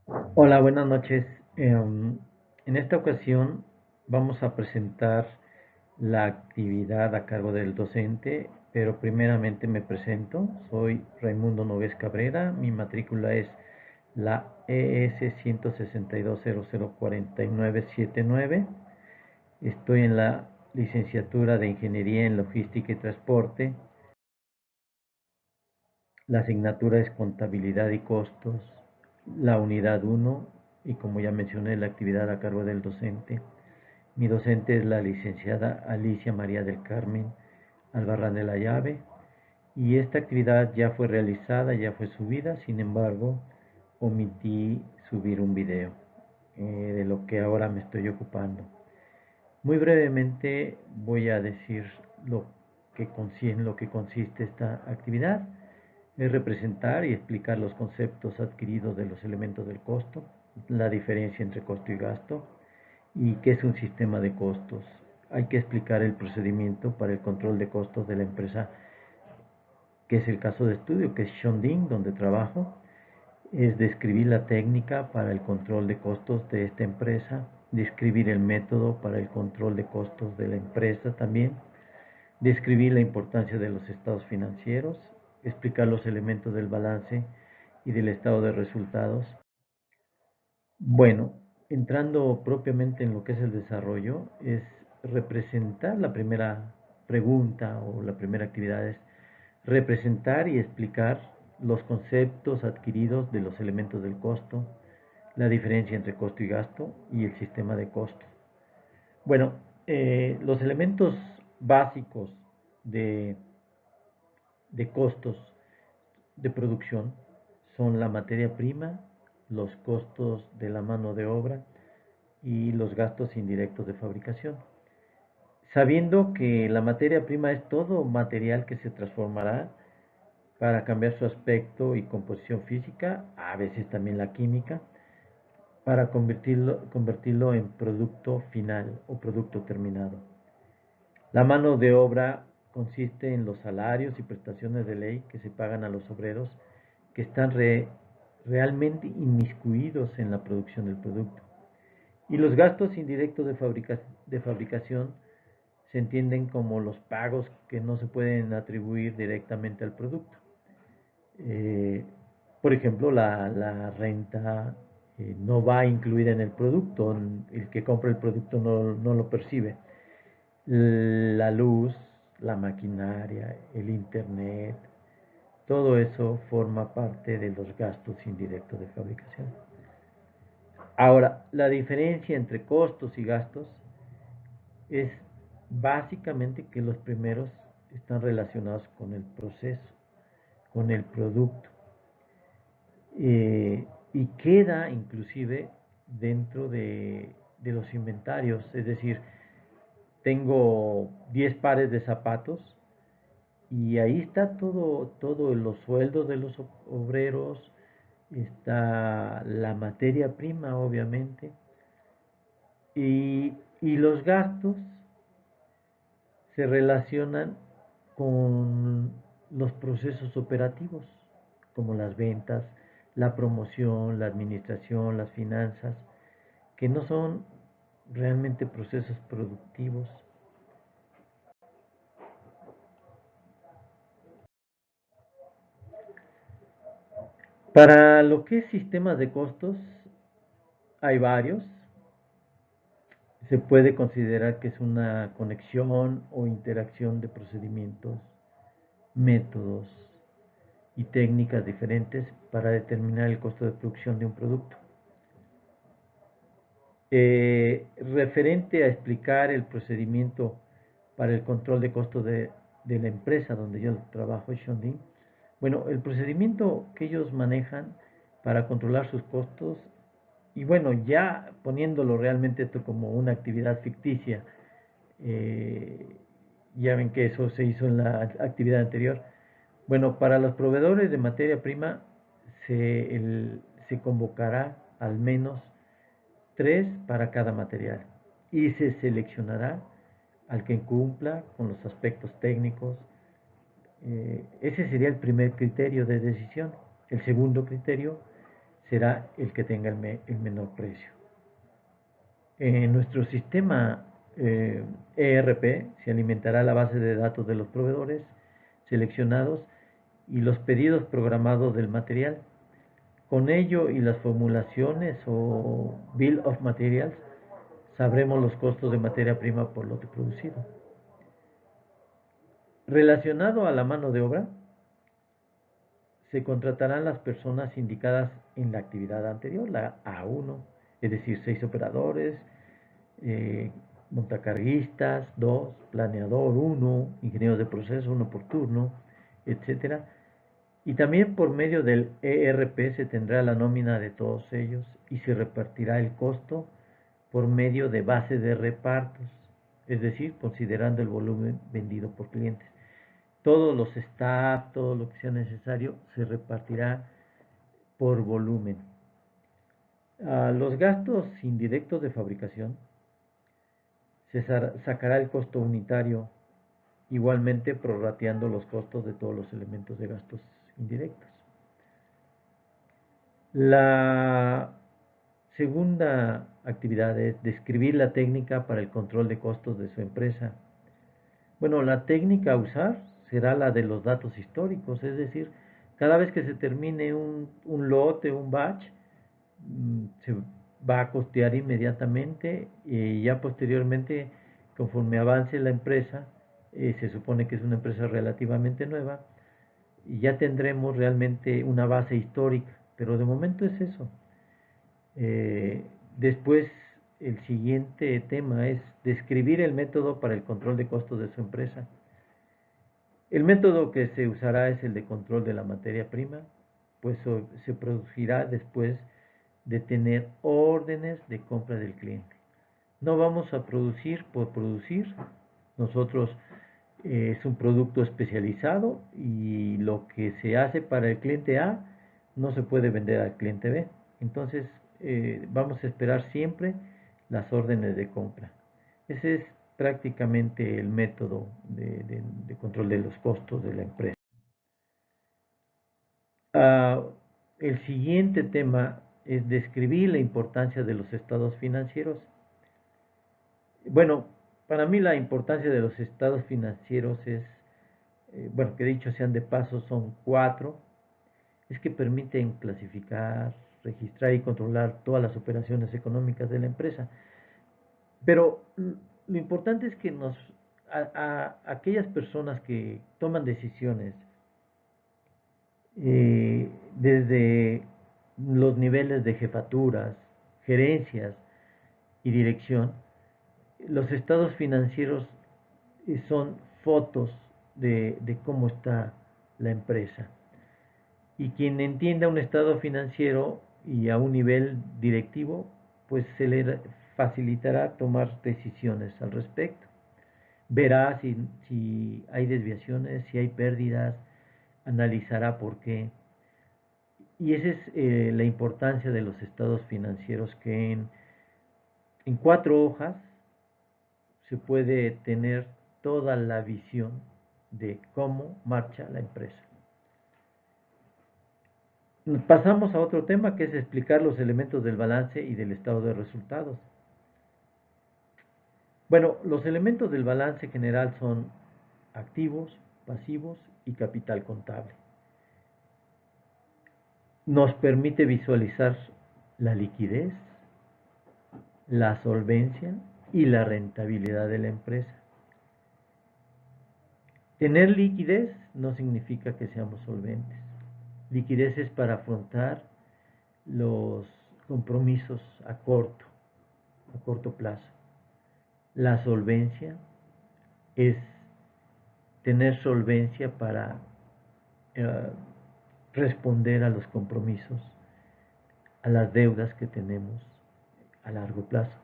Hola, buenas noches. En esta ocasión vamos a presentar la actividad a cargo del docente, pero primeramente me presento. Soy Raimundo Nogués Cabrera, mi matrícula es la ES 162004979. Estoy en la licenciatura de Ingeniería en Logística y Transporte. La asignatura es Contabilidad y Costos, la unidad uno, y como ya mencioné, la actividad a cargo del docente. Mi docente es la licenciada Alicia María del Carmen Albarrán de la Llave, y esta actividad ya fue realizada, ya fue subida. Sin embargo, omití subir un video de lo que ahora me estoy ocupando. Muy brevemente voy a decir en lo que consiste esta actividad. Es representar y explicar los conceptos adquiridos de los elementos del costo, la diferencia entre costo y gasto, y qué es un sistema de costos. Hay que explicar el procedimiento para el control de costos de la empresa, que es el caso de estudio, que es Shonding, donde trabajo. Es describir la técnica para el control de costos de esta empresa, describir el método para el control de costos de la empresa también, describir la importancia de los estados financieros, explicar los elementos del balance y del estado de resultados. Bueno, entrando propiamente en lo que es el desarrollo, es representar. La primera pregunta o la primera actividad es representar y explicar los conceptos adquiridos de los elementos del costo, la diferencia entre costo y gasto y el sistema de costo. Bueno, los elementos básicos de, de costos de producción son la materia prima, los costos de la mano de obra y los gastos indirectos de fabricación. Sabiendo que la materia prima es todo material que se transformará para cambiar su aspecto y composición física, a veces también la química, para convertirlo en producto final o producto terminado. La mano de obra consiste en los salarios y prestaciones de ley que se pagan a los obreros que están realmente inmiscuidos en la producción del producto. Y los gastos indirectos de fabricación se entienden como los pagos que no se pueden atribuir directamente al producto. Eh, por ejemplo, la renta no va incluida en el producto, el que compra el producto no lo percibe. La luz, la maquinaria, el internet, todo eso forma parte de los gastos indirectos de fabricación. Ahora, la diferencia entre costos y gastos es básicamente que los primeros están relacionados con el proceso, con el producto, y queda inclusive dentro de los inventarios. Es decir, tengo 10 pares de zapatos y ahí está todo los sueldos de los obreros, está la materia prima, obviamente, y los gastos se relacionan con los procesos operativos, como las ventas, la promoción, la administración, las finanzas, que no son realmente procesos productivos. Para lo que es sistemas de costos, hay varios. Se puede considerar que es una conexión o interacción de procedimientos, métodos y técnicas diferentes para determinar el costo de producción de un producto. Referente a explicar el procedimiento para el control de costos de la empresa donde yo trabajo, Shonding. Bueno, el procedimiento que ellos manejan para controlar sus costos, y bueno, ya poniéndolo realmente esto como una actividad ficticia, eh, ya ven que eso se hizo en la actividad anterior. Bueno, para los proveedores de materia prima se convocará al menos 3 para cada material y se seleccionará al que cumpla con los aspectos técnicos. Ese sería el primer criterio de decisión. El segundo criterio será el que tenga el menor precio. En nuestro sistema ERP se alimentará la base de datos de los proveedores seleccionados y los pedidos programados del material. Con ello y las formulaciones o Bill of Materials, sabremos los costos de materia prima por lote producido. Relacionado a la mano de obra, se contratarán las personas indicadas en la actividad anterior, la A1, es decir, 6 operadores, montacarguistas, 2, planeador, 1, ingeniero de proceso, 1 por turno, etcétera. Y también por medio del ERP se tendrá la nómina de todos ellos y se repartirá el costo por medio de base de repartos, es decir, considerando el volumen vendido por clientes. Todos los staff, todo lo que sea necesario, se repartirá por volumen. Los gastos indirectos de fabricación se sacará el costo unitario, igualmente prorrateando los costos de todos los elementos de gastos indirectos. La segunda actividad es describir la técnica para el control de costos de su empresa. Bueno, la técnica a usar será la de los datos históricos, es decir, cada vez que se termine un lote, un batch, se va a costear inmediatamente y ya posteriormente, conforme avance la empresa, se supone que es una empresa relativamente nueva, y ya tendremos realmente una base histórica, pero de momento es eso. Después, el siguiente tema es describir el método para el control de costos de su empresa. El método que se usará es el de control de la materia prima, pues se producirá después de tener órdenes de compra del cliente. No vamos a producir por producir. Nosotros es un producto especializado y lo que se hace para el cliente A no se puede vender al cliente B. Entonces vamos a esperar siempre las órdenes de compra. Ese es prácticamente el método de control de los costos de la empresa. El siguiente tema es describir la importancia de los estados financieros. Bueno, para mí la importancia de los estados financieros es, bueno, que dicho sean de paso, son 4, es que permiten clasificar, registrar y controlar todas las operaciones económicas de la empresa. Pero lo importante es que aquellas personas que toman decisiones desde los niveles de jefaturas, gerencias y dirección, los estados financieros son fotos de cómo está la empresa. Y quien entienda un estado financiero y a un nivel directivo, pues se le facilitará tomar decisiones al respecto. Verá si hay desviaciones, si hay pérdidas, analizará por qué. Y esa es la importancia de los estados financieros, que en 4 hojas se puede tener toda la visión de cómo marcha la empresa. Pasamos a otro tema, que es explicar los elementos del balance y del estado de resultados. Bueno, los elementos del balance general son activos, pasivos y capital contable. Nos permite visualizar la liquidez, la solvencia y la rentabilidad de la empresa. Tener liquidez no significa que seamos solventes. Liquidez es para afrontar los compromisos a corto plazo. La solvencia es tener solvencia para responder a los compromisos, a las deudas que tenemos a largo plazo.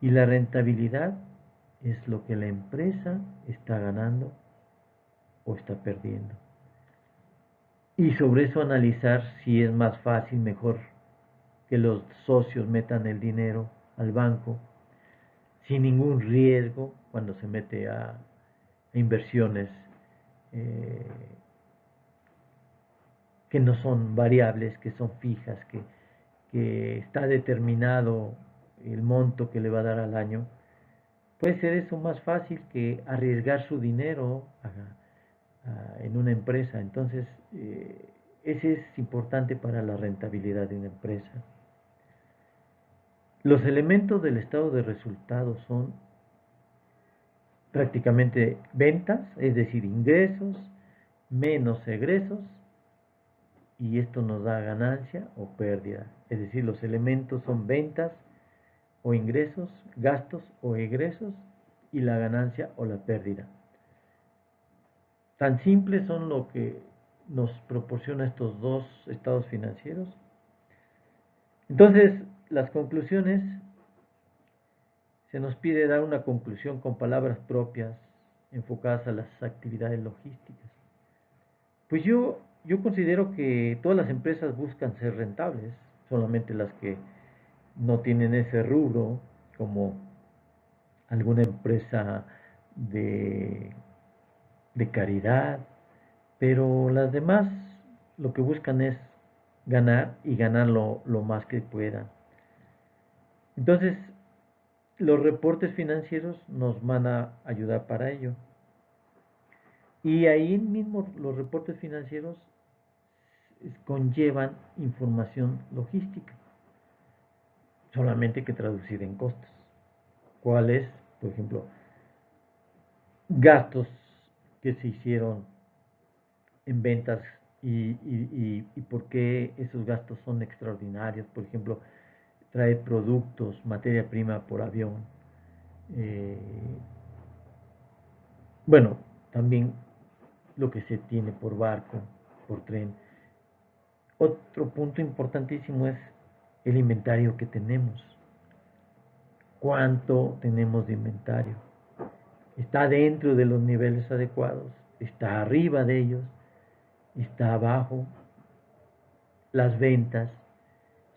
Y la rentabilidad es lo que la empresa está ganando o está perdiendo. Y sobre eso analizar si es más fácil, mejor que los socios metan el dinero al banco sin ningún riesgo cuando se mete a inversiones que no son variables, que son fijas, que que está determinado el monto que le va a dar al año, puede ser eso más fácil que arriesgar su dinero en una empresa. Entonces, ese es importante para la rentabilidad de una empresa. Los elementos del estado de resultados son prácticamente ventas, es decir, ingresos menos egresos, y esto nos da ganancia o pérdida. Es decir, los elementos son ventas o ingresos, gastos o egresos, y la ganancia o la pérdida. Tan simples son lo que nos proporciona estos dos estados financieros. Entonces, las conclusiones, se nos pide dar una conclusión con palabras propias enfocadas a las actividades logísticas. Pues yo considero que todas las empresas buscan ser rentables, solamente las que no tienen ese rubro, como alguna empresa de, de caridad, pero las demás lo que buscan es ganar y ganar lo más que puedan. Entonces, los reportes financieros nos van a ayudar para ello. Y ahí mismo los reportes financieros conllevan información logística, solamente que traducida en costos. ¿Cuáles? Por ejemplo, gastos que se hicieron en ventas y por qué esos gastos son extraordinarios. Por ejemplo, traer productos, materia prima por avión. Eh, bueno, también lo que se tiene por barco, por tren. Otro punto importantísimo es el inventario que tenemos. ¿Cuánto tenemos de inventario? ¿Está dentro de los niveles adecuados? ¿Está arriba de ellos? ¿Está abajo? Las ventas,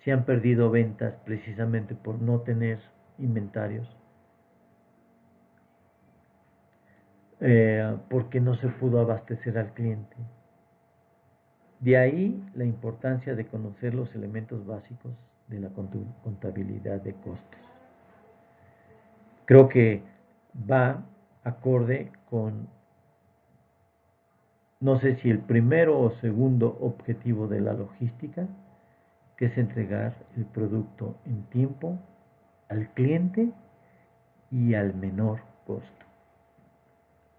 se han perdido ventas precisamente por no tener inventarios, porque no se pudo abastecer al cliente. De ahí la importancia de conocer los elementos básicos de la contabilidad de costos. Creo que va acorde con, no sé si el primero o segundo objetivo de la logística, que es entregar el producto en tiempo al cliente y al menor costo.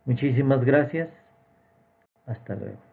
Muchísimas gracias. Hasta luego.